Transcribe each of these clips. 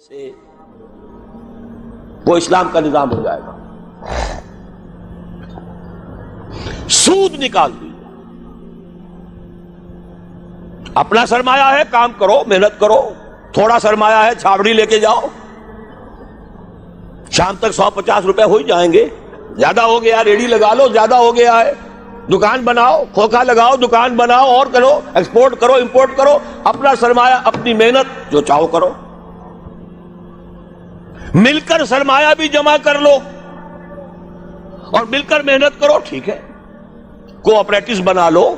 سے وہ اسلام کا نظام ہو جائے گا. سود نکال دیجیے. اپنا سرمایہ ہے, کام کرو, محنت کرو. تھوڑا سرمایہ ہے, چھاوڑی لے کے جاؤ, شام تک 150 روپے ہو ہی جائیں گے. زیادہ ہو گیا ریڈی لگا لو, زیادہ ہو گیا ہے دکان بناؤ, کھوکھا لگاؤ, دکان بناؤ, اور کرو, ایکسپورٹ کرو, امپورٹ کرو. اپنا سرمایہ, اپنی محنت, جو چاہو کرو. مل کر سرمایہ بھی جمع کر لو اور مل کر محنت کرو, ٹھیک ہے. کوآپریٹس بنا لو,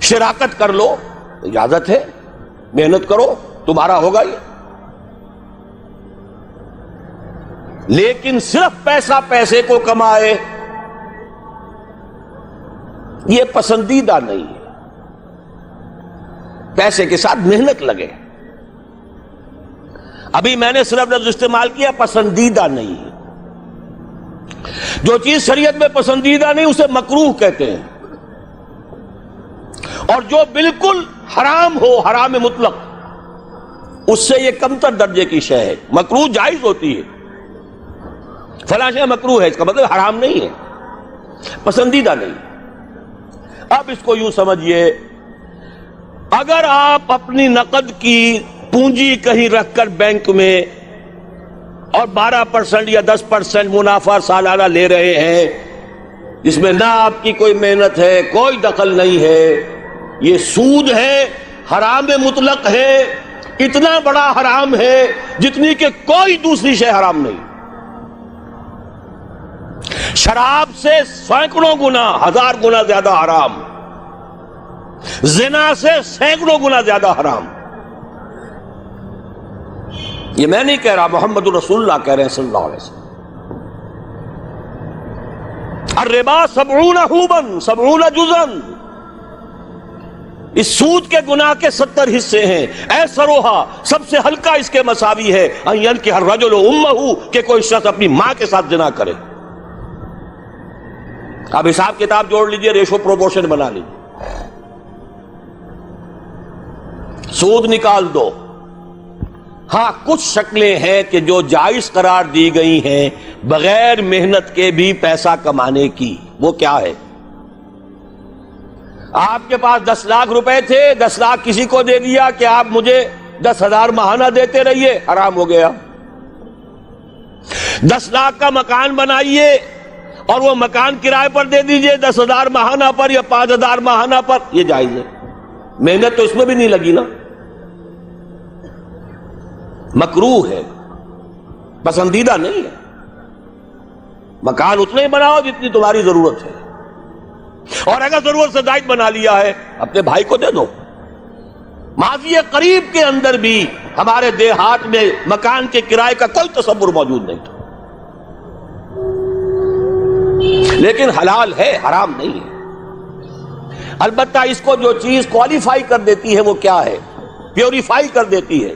شراکت کر لو, اجازت ہے. محنت کرو, تمہارا ہوگا یہ. لیکن صرف پیسہ پیسے کو کمائے, یہ پسندیدہ نہیں ہے. پیسے کے ساتھ محنت لگے. ابھی میں نے صرف لفظ استعمال کیا پسندیدہ نہیں ہے. جو چیز شریعت میں پسندیدہ نہیں اسے مکروہ کہتے ہیں. اور جو بالکل حرام ہو, حرام مطلق, اس سے یہ کمتر درجے کی شے ہے. مکروہ جائز ہوتی ہے, فلاں شے مکروہ ہے, اس کا مطلب حرام نہیں ہے, پسندیدہ نہیں. اب اس کو یوں سمجھیے, اگر آپ اپنی نقد کی پونجی کہیں رکھ کر بینک میں اور 12% یا 10% منافع سالانہ لے رہے ہیں, جس میں نہ آپ کی کوئی محنت ہے, کوئی دخل نہیں ہے, یہ سود ہے, حرام مطلق ہے. اتنا بڑا حرام ہے جتنی کہ کوئی دوسری شے حرام نہیں. شراب سے سینکڑوں گنا, 1000 گنا زیادہ حرام. زنا سے سینکڑوں گنا زیادہ حرام. یہ میں نہیں کہہ رہا, محمد رسول اللہ کہہ رہے ہیں صلی اللہ علیہ وسلم. الربا 70 حوبا 70 جزءا. اس سود کے گناہ کے 70 حصے ہیں. ایسروہا, سب سے ہلکا اس کے مساوی ہے, ان ينكح الرجل امه, کہ کوئی شخص اپنی ماں کے ساتھ زنا کرے. اب حساب کتاب جوڑ لیجئے, ریشو پروپورشن بنا لیجئے. سود نکال دو. ہاں کچھ شکلیں ہیں کہ جو جائز قرار دی گئی ہیں بغیر محنت کے بھی پیسہ کمانے کی. وہ کیا ہے؟ آپ کے پاس 10 لاکھ روپے تھے, 10 لاکھ کسی کو دے دیا کہ آپ مجھے 10,000 ماہانہ دیتے رہیے, حرام ہو گیا. 10 لاکھ کا مکان بنائیے اور وہ مکان کرائے پر دے دیجئے 10,000 ماہانہ پر یا 5,000 ماہانہ پر, یہ جائز ہے. محنت تو اس میں بھی نہیں لگی نا. مکروہ ہے, پسندیدہ نہیں ہے. مکان اتنے ہی بناؤ جتنی تمہاری ضرورت ہے, اور اگر ضرورت سے زائد بنا لیا ہے اپنے بھائی کو دے دو. ماضی قریب کے اندر بھی ہمارے دیہات میں مکان کے کرائے کا کوئی تصور موجود نہیں تھا, لیکن حلال ہے, حرام نہیں ہے. البتہ اس کو جو چیز کوالیفائی کر دیتی ہے وہ کیا ہے, پیوریفائی کر دیتی ہے,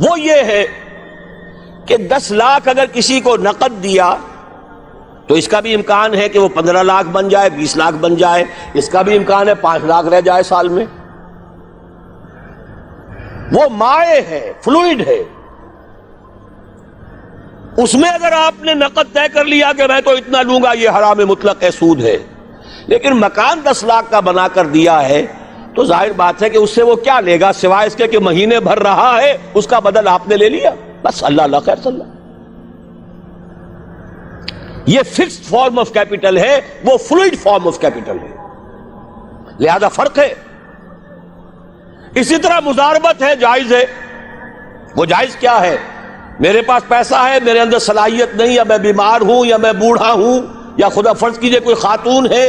وہ یہ ہے کہ 10 لاکھ اگر کسی کو نقد دیا تو اس کا بھی امکان ہے کہ وہ 15 لاکھ بن جائے, 20 لاکھ بن جائے. اس کا بھی امکان ہے 5 لاکھ رہ جائے سال میں. وہ مائع ہے, فلوئڈ ہے. اس میں اگر آپ نے نقد طے کر لیا کہ میں تو اتنا لوں گا, یہ حرام مطلق ہے, سود ہے. لیکن مکان 10 لاکھ کا بنا کر دیا ہے تو ظاہر بات ہے کہ اس سے وہ کیا لے گا سوائے اس کے کہ مہینے بھر رہا ہے, اس کا بدل آپ نے لے لیا, بس. اللہ اللہ خیر صلی اللہ. یہ فکسڈ فارم آف کیپٹل ہے, وہ فلوئڈ فارم آف کیپٹل ہے, لہذا فرق ہے. اسی طرح مضاربت ہے, جائز ہے. وہ جائز کیا ہے؟ میرے پاس پیسہ ہے, میرے اندر صلاحیت نہیں, یا میں بیمار ہوں, یا میں بوڑھا ہوں, یا خدا فرض کیجئے کوئی خاتون ہے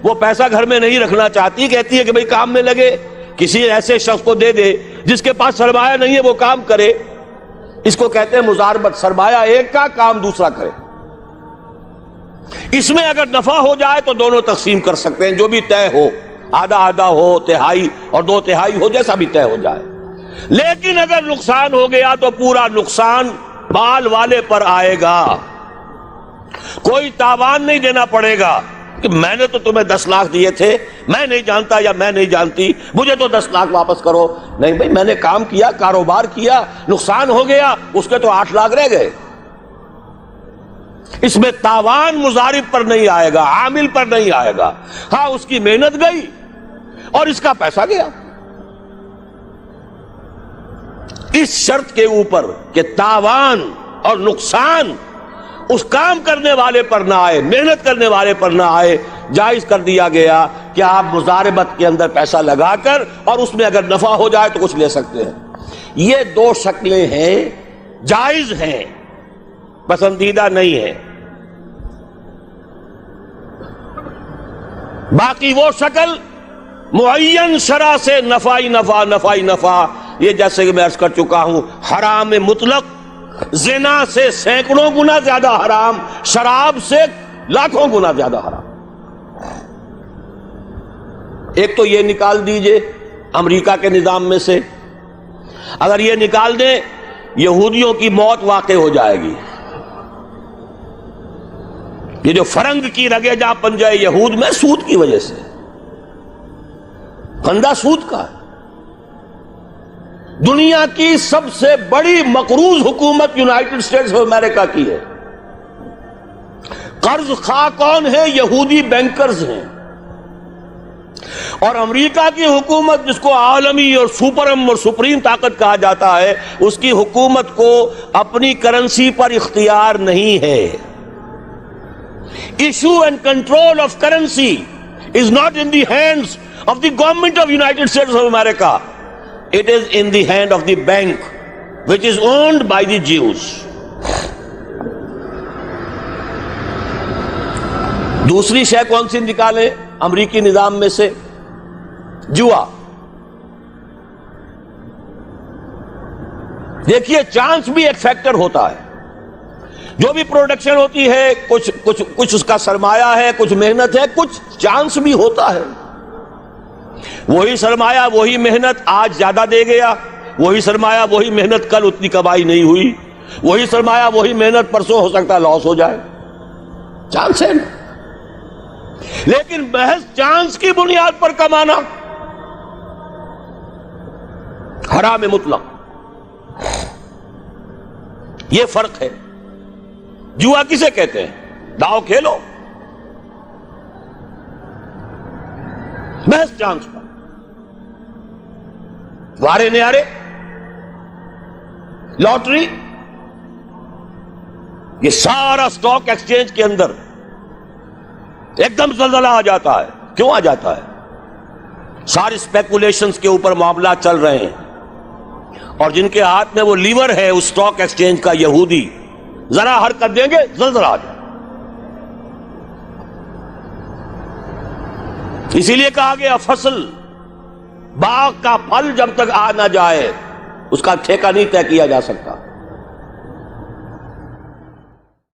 وہ پیسہ گھر میں نہیں رکھنا چاہتی, کہتی ہے کہ بھئی کام میں لگے, کسی ایسے شخص کو دے دے جس کے پاس سرمایہ نہیں ہے, وہ کام کرے. اس کو کہتے ہیں مضاربت. سرمایہ ایک کا, کام دوسرا کرے. اس میں اگر نفع ہو جائے تو دونوں تقسیم کر سکتے ہیں, جو بھی طے ہو, آدھا آدھا ہو, تہائی اور 2 تہائی ہو, جیسا بھی طے ہو جائے. لیکن اگر نقصان ہو گیا تو پورا نقصان بال والے پر آئے گا, کوئی تاوان نہیں دینا پڑے گا. کہ میں نے تو تمہیں 10 لاکھ دیے تھے، میں نہیں جانتا یا میں نہیں جانتی، مجھے تو 10 لاکھ واپس کرو. نہیں بھائی، میں نے کام کیا، کاروبار کیا، نقصان ہو گیا، اس کے تو 8 لاکھ رہ گئے. اس میں تاوان مضارب پر نہیں آئے گا، عامل پر نہیں آئے گا. ہاں، اس کی محنت گئی اور اس کا پیسہ گیا. اس شرط کے اوپر کہ تاوان اور نقصان اس کام کرنے والے پر نہ آئے، محنت کرنے والے پر نہ آئے، جائز کر دیا گیا کہ آپ مضاربت کے اندر پیسہ لگا کر اور اس میں اگر نفع ہو جائے تو کچھ لے سکتے ہیں. یہ 2 شکلیں ہیں، جائز ہیں، پسندیدہ نہیں ہیں. باقی وہ شکل معین شرع سے نفعی نفع، یہ جیسے کہ میں عرض کر چکا ہوں، حرام مطلق، زنا سے سینکڑوں گنا زیادہ حرام، شراب سے لاکھوں گنا زیادہ حرام. ایک تو یہ نکال دیجئے امریکہ کے نظام میں سے، اگر یہ نکال دیں یہودیوں کی موت واقع ہو جائے گی. یہ جو فرنگ کی رگے جا پن جائے یہود میں، سود کی وجہ سے، پھندا سود کا ہے. دنیا کی سب سے بڑی مقروض حکومت یونائٹڈ اسٹیٹس آف امریکہ کی ہے. قرض خواہ کون ہے؟ یہودی بینکرز ہیں. اور امریکہ کی حکومت، جس کو عالمی اور سپرم اور سپریم طاقت کہا جاتا ہے، اس کی حکومت کو اپنی کرنسی پر اختیار نہیں ہے. Issue and control of currency is not in the hands of the government of United States of America. It is in the hand of the bank, which is owned by the Jews. دوسری شے کون سی نکالیں امریکی نظام میں سے؟ جوا. دیکھیے، چانس بھی ایک فیکٹر ہوتا ہے. جو بھی پروڈکشن ہوتی ہے، کچھ اس کا سرمایہ ہے، کچھ محنت ہے، کچھ چانس بھی ہوتا ہے. وہی سرمایہ وہی محنت آج زیادہ دے گیا، وہی سرمایہ وہی محنت کل اتنی کمائی نہیں ہوئی، وہی سرمایہ وہی محنت پرسوں ہو سکتا ہے لاس ہو جائے. چانس ہے نا. لیکن محض چانس کی بنیاد پر کمانا حرام مطلق، یہ فرق ہے. جوا کسے کہتے ہیں؟ داؤ کھیلو محض چانس پر، وارے نیارے، لاٹری. یہ سارا سٹاک ایکسچینج کے اندر ایک دم زلزلہ آ جاتا ہے. کیوں آ جاتا ہے؟ ساری اسپیکولیشنز کے اوپر معاملات چل رہے ہیں، اور جن کے ہاتھ میں وہ لیور ہے اس سٹاک ایکسچینج کا، یہودی، ذرا حرکت دیں گے زلزلہ آ جائے. اسی لیے کہا گیا فصل، باغ کا پھل جب تک آ نہ جائے اس کا ٹھیکہ نہیں طے کیا جا سکتا.